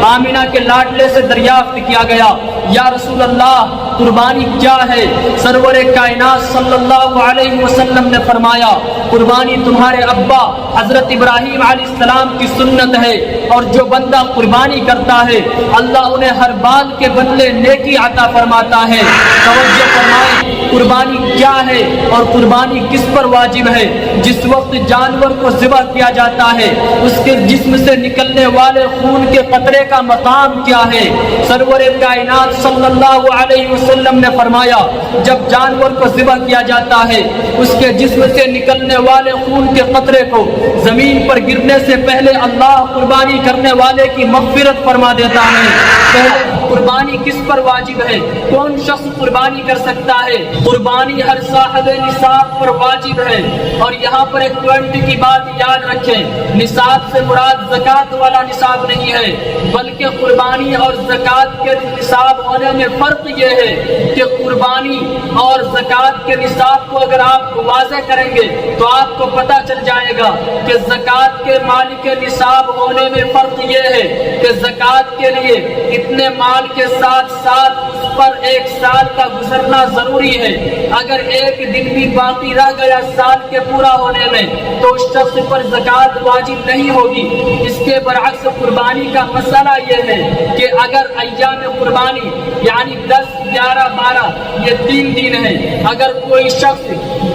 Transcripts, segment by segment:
آمینہ کے لاڈلے سے دریافت کیا گیا، یا رسول اللہ قربانی کیا ہے؟ سرور کائنات صلی اللہ علیہ وسلم نے فرمایا قربانی تمہارے ابا حضرت ابراہیم علیہ السلام کی سنت ہے، اور جو بندہ قربانی کرتا ہے اللہ انہیں ہر بال کے بدلے نیکی عطا فرماتا ہے۔ توجہ فرمائیں قربانی کیا ہے اور قربانی کس پر واجب ہے؟ جس وقت جانور کو ذبح کیا جاتا ہے اس کے جسم سے نکلنے والے خون کے قطرے کا مقام کیا ہے؟ سرور کائنات صلی اللہ علیہ وسلم نے فرمایا جب جانور کو ذبح کیا جاتا ہے اس کے جسم سے نکلنے والے خون کے قطرے کو زمین پر گرنے سے پہلے اللہ قربانی کرنے والے کی مغفرت فرما دیتا ہے۔ پہلے قربانی کس پر واجب ہے؟ کون شخص قربانی کر سکتا ہے؟ قربانی ہر صاحب نصاب پر واجب ہے، اور یہاں پر ایک پوائنٹ کی بات یاد رکھیں، نصاب سے مراد زکوٰۃ والا نصاب نہیں ہے، بلکہ قربانی اور زکوٰۃ کے نصاب ہونے میں فرق یہ ہے کہ قربانی اور زکوٰۃ کے نصاب کو اگر آپ واضح کریں گے تو آپ کو پتہ چل جائے گا کہ زکوٰۃ کے مال کے نصاب ہونے میں فرق یہ ہے کہ زکوٰۃ کے لیے اتنے مال کے ساتھ ساتھ اس پر ایک سال کا گزرنا ضروری ہے۔ اگر ایک دن بھی باقی رہ گیا سال کے پورا ہونے میں تو اس شخص پر زکوٰۃ واجب نہیں ہوگی۔ اس کے برعکس قربانی کا مسئلہ یہ ہے کہ اگر ایام قربانی یعنی 10، 11، 12 یہ 3 دن ہیں، اگر کوئی شخص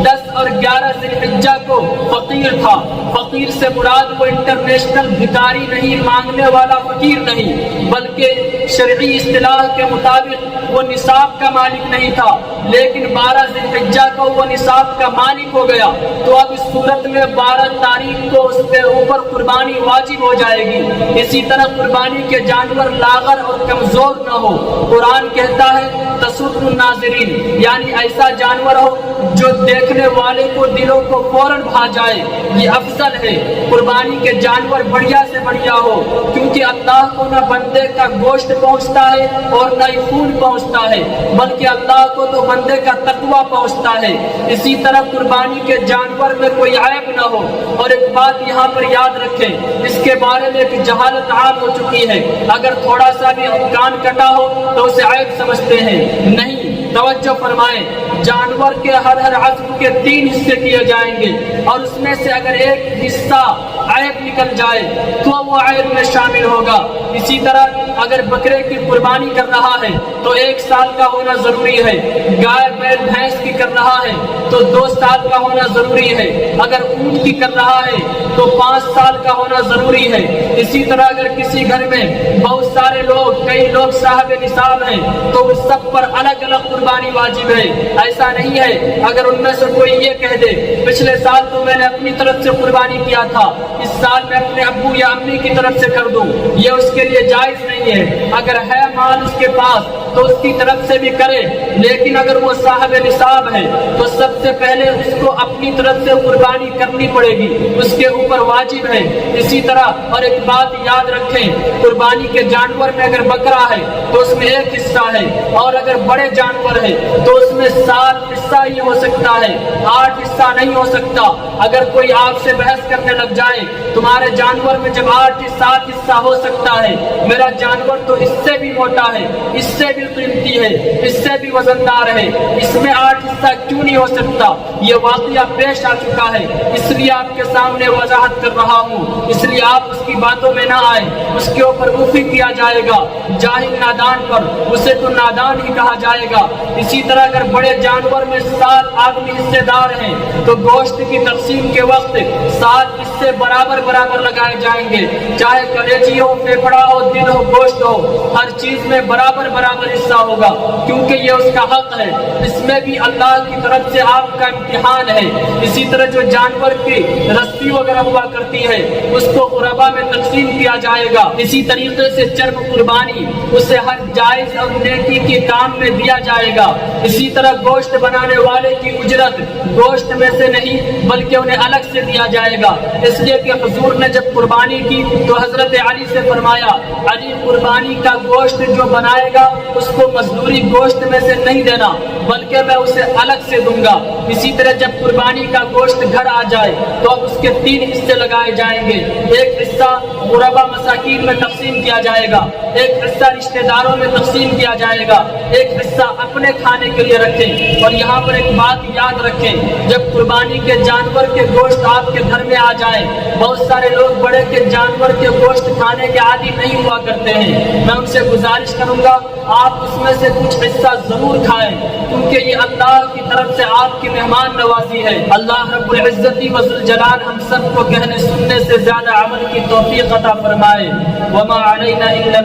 10 اور 11 ذی الحجہ کو فقیر تھا، فقیر سے مراد وہ انٹرنیشنل بھکاری نہیں، مانگنے والا فقیر نہیں، بلکہ شرعی اصطلاح کے مطابق وہ نصاب کا مالک نہیں تھا، لیکن 12 ذی الحجہ کو وہ نصاب کا مالک ہو گیا، تو اب اس صورت میں 12 تاریخ کو اس کے اوپر قربانی واجب ہو جائے گی۔ اسی طرح قربانی کے جانور لاغر اور کمزور نہ ہو، قرآن کہتا ہے تسر الناظرین، یعنی ایسا جانور ہو جو دیکھنے والے کو دلوں کو فوراً بھا جائے، یہ افضل ہے۔ قربانی کے جانور بڑھیا سے بڑھیا ہو، کیونکہ اللہ کو نہ بندے کا گوشت پہنچتا ہے اور نہ ہی خون پہنچتا ہے، بلکہ اللہ کو تو بندے کا تقویٰ پہنچتا ہے۔ اسی طرح قربانی کے جانور میں کوئی عیب نہ ہو، اور ایک بات یہاں پر یاد رکھیں، اس کے بارے میں ایک جہالت عام ہو چکی ہے، اگر تھوڑا سا بھی کان کٹا ہو تو اسے عیب سمجھتے ہیں، نہیں، توجہ فرمائیں، جانور کے ہر عضو کے 3 حصے کیے جائیں گے، اور اس میں سے اگر ایک حصہ عیب نکل جائے تو وہ عیب میں شامل ہوگا۔ اسی طرح اگر بکرے کی قربانی کر رہا ہے تو 1 سال کا ہونا ضروری ہے، گائے بیل بھینس کی کر رہا ہے تو 2 سال کا ہونا ضروری ہے، اگر اونٹ کی کر رہا ہے تو 5 سال کا ہونا ضروری ہے۔ اسی طرح اگر کسی گھر میں بہت سارے لوگ، کئی لوگ صاحب نصاب ہیں تو اس سب پر الگ الگ قربانی واجب ہے۔ ایسا نہیں ہے اگر ان میں سے کوئی یہ کہہ دے پچھلے سال تو میں نے اپنی طرف سے قربانی کیا تھا، اس سال میں اپنے ابو یا امی کی طرف سے کر دوں، یہ اس کے لیے جائز نہیں ہے۔ اگر ہے مال اس کے پاس تو اس کی طرف سے بھی کرے، لیکن اگر وہ صاحب نصاب ہے تو سب سے پہلے اس کو اپنی طرف سے قربانی کرنی پڑے گی، اس کے اوپر واجب ہے۔ اسی طرح اور ایک بات یاد رکھیں، قربانی کے جانور میں اگر بکرا ہے تو اس میں 1 حصہ ہے، اور اگر بڑے جانور ہے تو اس میں 7 حصہ ہی ہو سکتا ہے، 8 حصہ نہیں ہو سکتا۔ اگر کوئی آپ سے بحث کرنے لگ جائے تمہارے جانور میں جب 8 7 حصہ ہو سکتا ہے، میرا جانور تو اس سے بھی موٹا ہے، اس سے بھی قیمتی ہے، اس سے بھی وزندار ہے، اس میں 8 حصہ کیوں نہیں ہو سکتا؟ یہ واقعہ پیش آ چکا ہے، اس لیے آپ کے سامنے وضاحت کر رہا ہوں، اس لیے آپ اس کی باتوں میں نہ آئیں، اس کے اوپر اوفی کیا جائے گا، جاہل نادان پر اسے تو نادان ہی کہا جائے گا۔ اسی طرح اگر بڑے جانور میں 7 آدمی حصے دار ہیں تو گوشت کی تقسیم کے وقت 7 حصے برابر برابر لگائے جائیں گے، چاہے کلیجی ہو، پھیپھڑا ہو، دل ہو، گوشت ہو، ہر چیز میں برابر برابر حصہ ہوگا، کیونکہ یہ اس کا حق ہے، اس میں بھی اللہ کی طرف سے آپ کا امتحان ہے۔ اسی طرح جو جانور کی رسی وغیرہ ہوا کرتی ہے اس کو قربا میں تقسیم کیا جائے گا۔ اسی طریقے سے چرب قربانی اسے ہر جائز اور نیکی کے کام میں دیا جائے گا۔ اسی طرح گوشت بنانے والے کی اجرت گوشت میں سے نہیں بلکہ انہیں الگ سے دیا جائے گا، اس لیے کہ حضور نے جب قربانی کی تو حضرت علی سے فرمایا علی قربانی کا گوشت جو بنائے گا اس کو مزدوری گوشت میں سے نہیں دینا بلکہ میں اسے الگ سے دوں گا۔ اسی طرح جب قربانی کا گوشت گھر آ جائے تو اب اس کے 3 حصے لگائے جائیں گے۔ ایک حصہ غربا مساکین میں تقسیم کیا جائے گا، ایک حصہ رشتہ داروں میں تقسیم کیا جائے گا، ایک حصہ اپنے کھانے کے لیے رکھیں۔ اور یہاں پر ایک بات یاد رکھیں، جب قربانی کے جانور کے گوشت آپ کے گھر میں آ جائے، بہت سارے لوگ بڑے کے جانور کے گوشت کھانے کے عادی نہیں ہوا کرتے ہیں، میں ان سے گزارش کروں گا آپ اس میں سے کچھ حصہ ضرور کھائیں، کیونکہ یہ اللہ کی طرف سے آپ کی مہمان نوازی ہے۔ اللہ رب العزت وذوالجلال ہم سب کو کہنے سننے سے زیادہ عمل کی توفیق عطا فرمائے۔ وما علینا الا